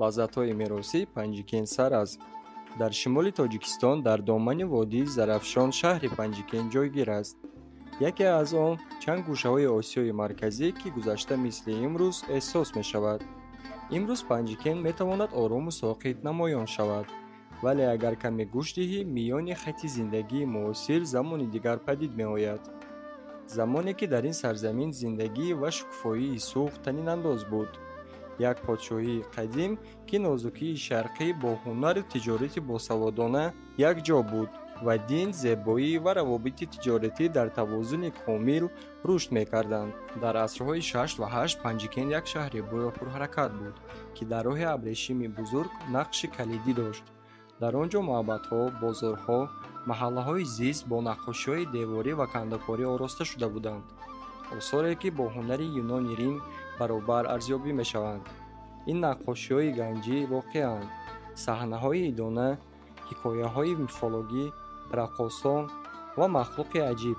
лаззатҳои меросӣ Панҷикен сар аст. дар шимоли Тоҷикистон дар домани водии Зарафшон шаҳри Панҷикен ҷойгир аст. яке аз он чанд гӯшаҳои Осиёи Марказӣ ки гузашта мисли имрӯз эҳсос мешавад. имрӯз Панҷикен метавонад орому соқит намоён шавад, вале агар каме гӯш диҳӣ, миёни хати зиндагии муосир замони дигар падид меояд. замоне ки дар ин сарзамин зиндагӣ ва шукуфоии сух танинандоз буд. як подшоҳии қадим ки нозукии шарқӣ бо ҳунару тиҷорати босаводона якҷо буд ва дин, зебоӣ ва равобити тиҷоратӣ дар тавозуни комил рушд мекарданд. дар асрҳои 6 ва 8 Панҷикен як шаҳри пурҳаракат буд, ки дар роҳи абрешими бузург нақши калидӣ дошт. дар он ҷо маъбадҳо, бозорҳо, маҳаллаҳои зист бо наққошиҳои деворӣ ва кандакорӣ ороста шуда буданд. осоре ки бо ҳунари Юнони Рим баробар арзёбӣ мешаванд. ин наққошиҳои ганҷӣ воқеаанд. саҳнаҳои идона, ҳикояҳои мифологӣ, раққосон ва махлуқи аҷиб.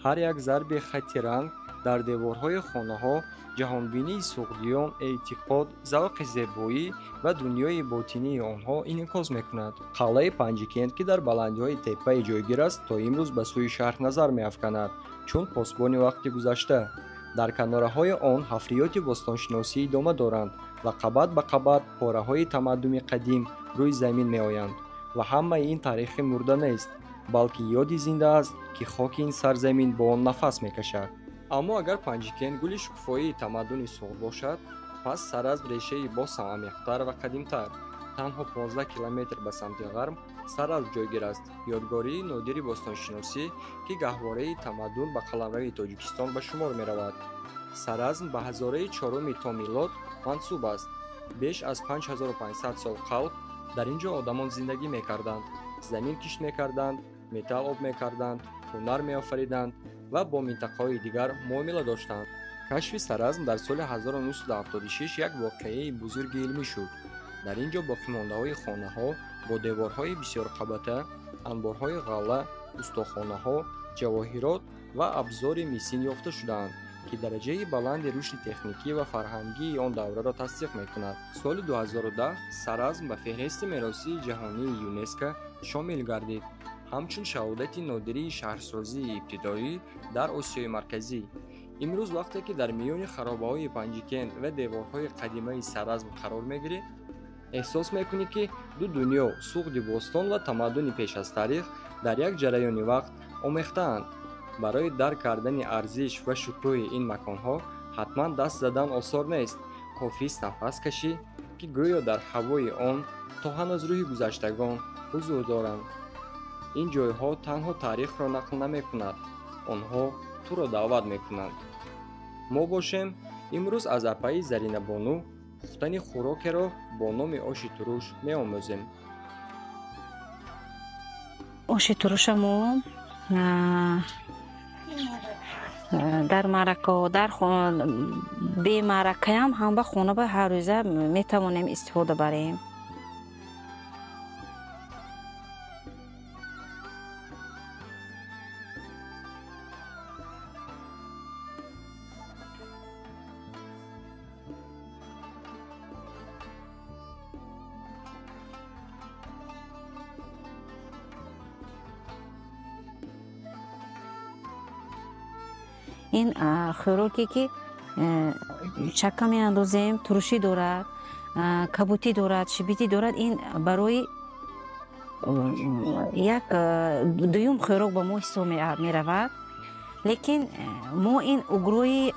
ҳар як зарби хатти ранг дар деворҳои хонаҳо ҷаҳонбинии суғдиён, эътиқод, завқи зебоӣ ва дунёи ботинии онҳо инъикос мекунад. қалъаи Панҷикен, ки дар баландиҳои теппаи ҷойгир аст, то имрӯз ба сӯи шаҳр назар меафканад, чун посбони вақти гузашта. дар канораҳои он ҳафриёти бостоншиносӣ идома доранд ва қабат ба қабат пораҳои тамаддуни қадим рӯи замин меоянд. ва ҳамаи ин таърихи мурда нест, балки ёди зинда аст, ки хоки ин сарзамин бо он нафас мекашад. аммо агар Панҷикен гули шукуфоии тамаддуни суғд бошад, пас Саразм решаи босам амиқтар ва қадимтар. танҳо 15 километр ба самти ғарб Саразм ҷойгир аст, ёдгории нодири бостоншиносӣ, ки гаҳвораи тамаддун ба қаламрави Тоҷикистон ба шумор меравад. Саразм ба ҳазораи 4 то милод мансуб аст. беш аз 5500 сол қабл дар ин ҷо одамон зиндагӣ мекарданд, замин кишт мекарданд, металл об мекарданд, ҳунар меофариданд ва бо минтақаҳои дигар муомила доштанд. кашфи Саразм дар соли 1976 як воқеаи бузурги илмӣ шуд. дар ин ҷо боқимондаҳои хонаҳо бо деворҳои бисёрқабата, анборҳои ғалла, устохонаҳо, ҷавоҳирот ва абзори мисин ёфта шудаанд, ки дараҷаи баланди рушди техникӣ ва фарҳангии он давраро тасдиқ мекунад. соли 2010 Саразм ба феҳристи меросии ҷаҳонии ЮНЕСКО шомил гардид, ҳамчун шаҳодати нодирии шаҳрсозии ибтидоӣ дар Осиёи Марказӣ. имрӯз вақте ки дар миёни харобаҳои Панҷикен ва деворҳои қадимаи Саразм қарор мегирӣ, эҳсос мекунӣ, ки ду дунё, суғди бостон ва тамаддуни пеш аз таърих, дар як ҷараёни вақт омехтаанд. барои дарк кардани арзиш ва шукӯҳи ин маконҳо ҳатман даст задан осор нест. кофист нафас кашӣ, ки гӯё дар ҳавои он то ҳанӯз рӯҳи гузаштагон ҳузур доранд. ин ҷойҳо танҳо таърихро нақл намекунанд, онҳо туро даъват мекунанд. мо бошем имрӯз аз апаи Заринабону пухтани хӯрокеро бо номи оши туруш меомӯзем. оши турушамо дар маърака дар бемаъракаам ҳам ба хона ба ҳаррӯза метавонем истифода барем. ин хӯроке ки чакка меандозем, турушӣ дорад, кабутӣ дорад, шибитӣ дорад. ин барои як дуюм хӯрок ба мо ҳисоб меравад. лекин мо ин угрои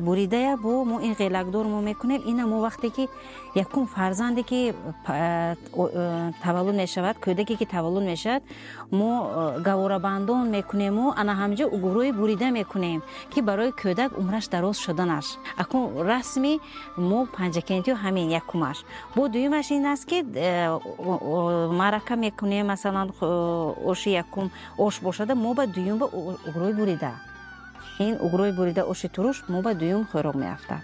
буридая бо мо ин ғелакдор мо мекунем. ина мо вақте ки якум фарзанде ки таваллуд мешавад, кӯдаке ки таваллуд мешавад, мо гаворабандон мекунему ана ҳамҷо угрои бурида мекунем, ки барои кӯдак умраш дароз шуданаш. акун расми мо панҷакентиё ҳамин якумаш. бо дуюмаш ин аст ки маърака мекунем, масалан оши якум ош бошада, мо ба дуюм ба угрои бурида, ин угрои бурида оши туруш мо ба дуюм хӯрок меафтад.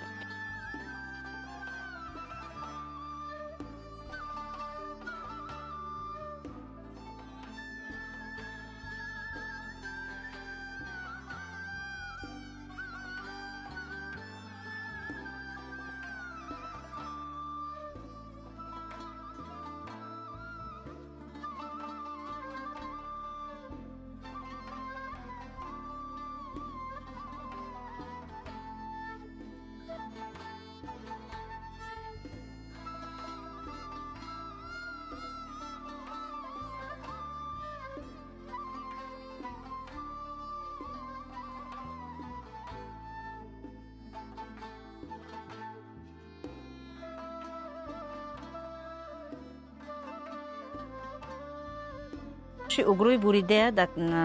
бахши угрӯи бурида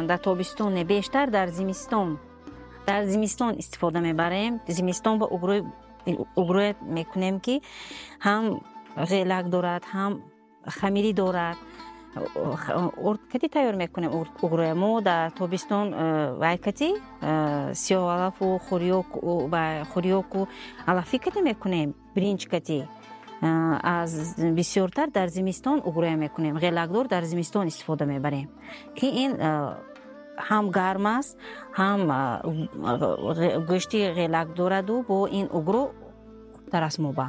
дар тобистон бештар дар зимистон истифода мебарем. зимистон ба угрӯе мекунем ки ҳам ғелак дорад, ҳам хамирӣ дорад. кати тайёр мекунем угрӯе. мо дар тобистон вай кати сиёҳалафу хӯрёку алафӣ кати мекунем, биринҷ кати. аз бисёртар дар зимистон угрӯе мекунем. ғелакдор дар зимистон истифода мебарем ки ин ҳам гарм аст, ҳам гӯшти ғелак дораду бо ин угрӯ хубтар аст моба.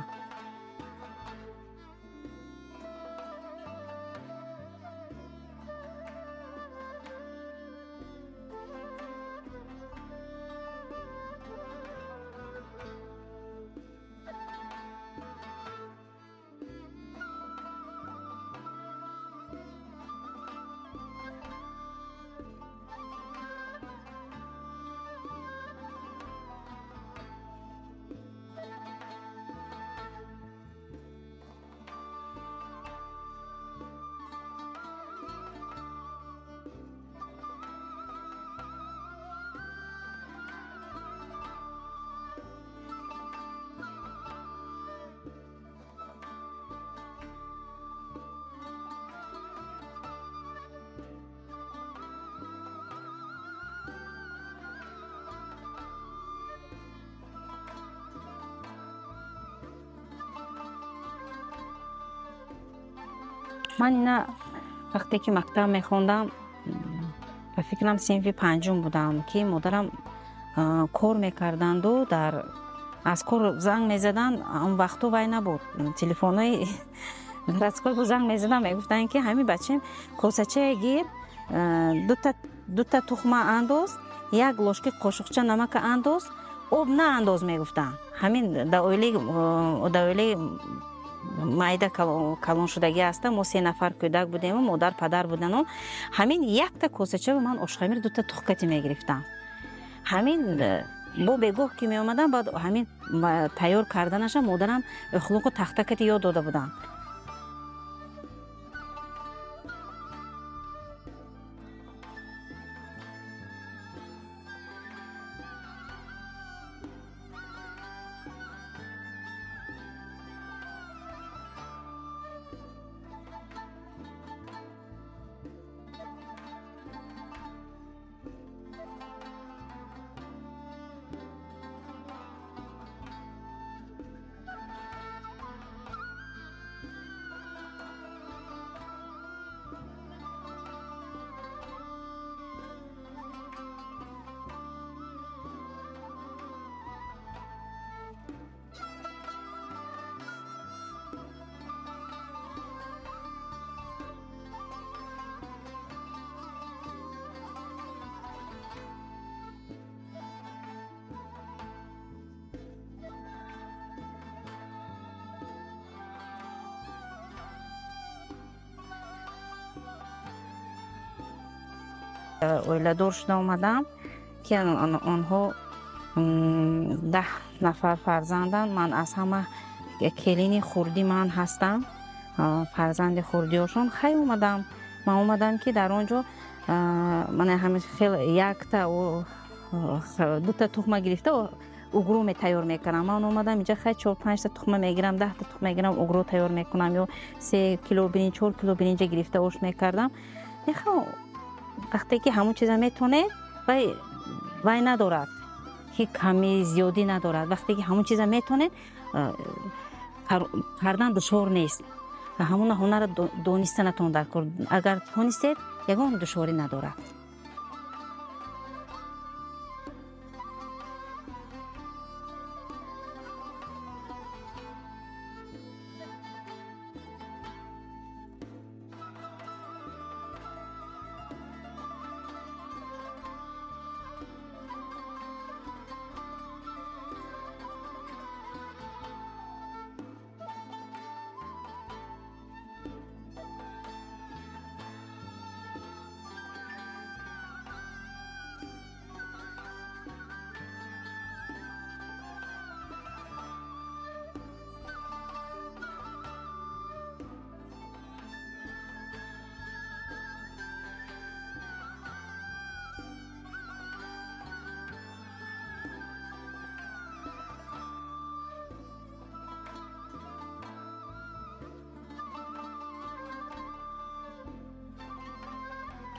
ман ина вақте ки мактаб мехондам ба фикрам синфи панҷум будам ки модарам кор мекарданду аз кор занг мезаданд. он вақтҳо вай набуд, телефонҳои городской занг мезаданд, мегуфтанд ки ҳамин бачаем косачае гир, дута тухма андоз, як лошки қошуқча намака андоз, об наандоз мегуфтанд. ҳамин дар оилаи майда калоншудагӣ ҳаста. мо 3 нафар кӯдак будему, модар падар будану. ҳамин якта косача ба ман ошхамир дута тухкати мегирифтанд. ҳамин бо бегоҳ ки меомадам, баъд ҳамин тайёр карданаша модарам ухлоқу тахтакати ёд дода буданд. оиладор шуда омадам ки онҳо 10 нафар фарзанданд. ман аз ҳама келини хурди ман ҳастам, фарзанди хурдиошон. хай омадам, ман омадам ки дар он ҷо ман ҳамин хел якта дута тухма гирифта угрӯ тайёр мекунам. ман омадам инҷа хай 4-5 та тухма мегирам, 10 та тухма мегирам, угрӯ тайёр мекунам, ё 3 кило биринҷ, 4 кило биринҷа гирифта ош мекардам. вақте ки ҳамон чиза метонед, вай надорад ки ками зиёдӣ надорад. вақте ки ҳамон чиза метонед, кардан душвор нест. ҳамон ҳунара донистанатон дар кор. агар тонистед, ягон душворӣ надорад.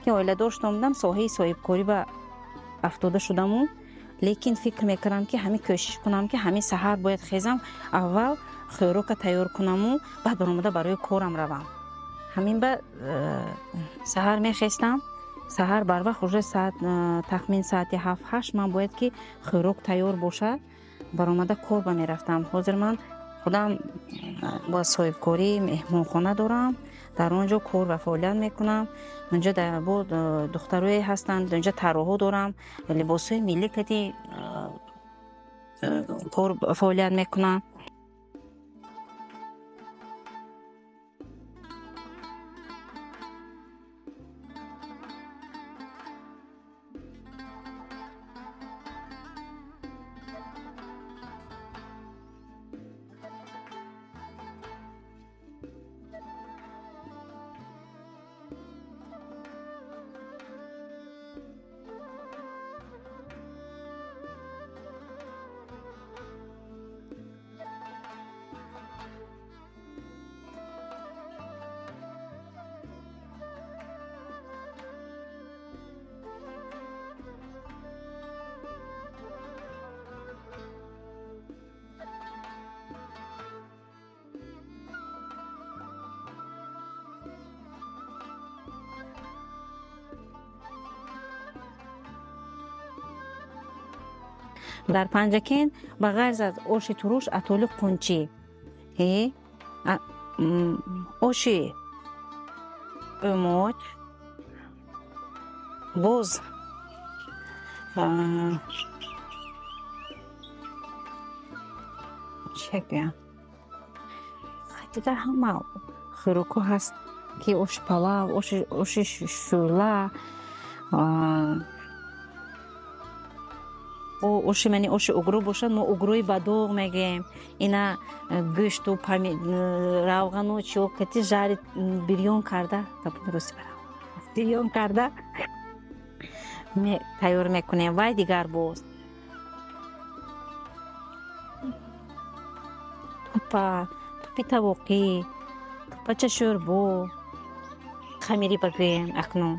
که اویلا داشت آمدم ساحه صاحبکاری به افتاده شدم، لیکن فکر میکردم که همین کوشش کنم که همین سحر باید خیزم اول خوراک تیار کنم و بعد برآمده برای کارم روم. همین به سحر میخستم، سحر بر وقت уже ساعت تخمین ساعت 7-8 من باید که خوراک تیار باشه برآمده کار به میرفتم. حاضر من خودم با صاحبکاری مهمانخانه دارم، در اونجا کار و فعالیت میکنم. اونجا در بود دخترای هستند، اونجا طراحا دارم، لباسای ملی کتی کار فعالیت میکنم. در پنجکین به غیر از آش تروش اتول قنچی، آش اموت، بوز، چه بگم دیگر همه خوراک‌ها هست که آش پلاو، آش شورلا، اوشی منی اوشی اگرو باشد ما اگروی بدوغ میگیم. اینا گوشت و روغن و چوکتی جاری بریون کرده بریون کرده تیار میکنیم. وای دیگر باز توپی طبقی، توپا چشور بو خمیری بگویم اکنون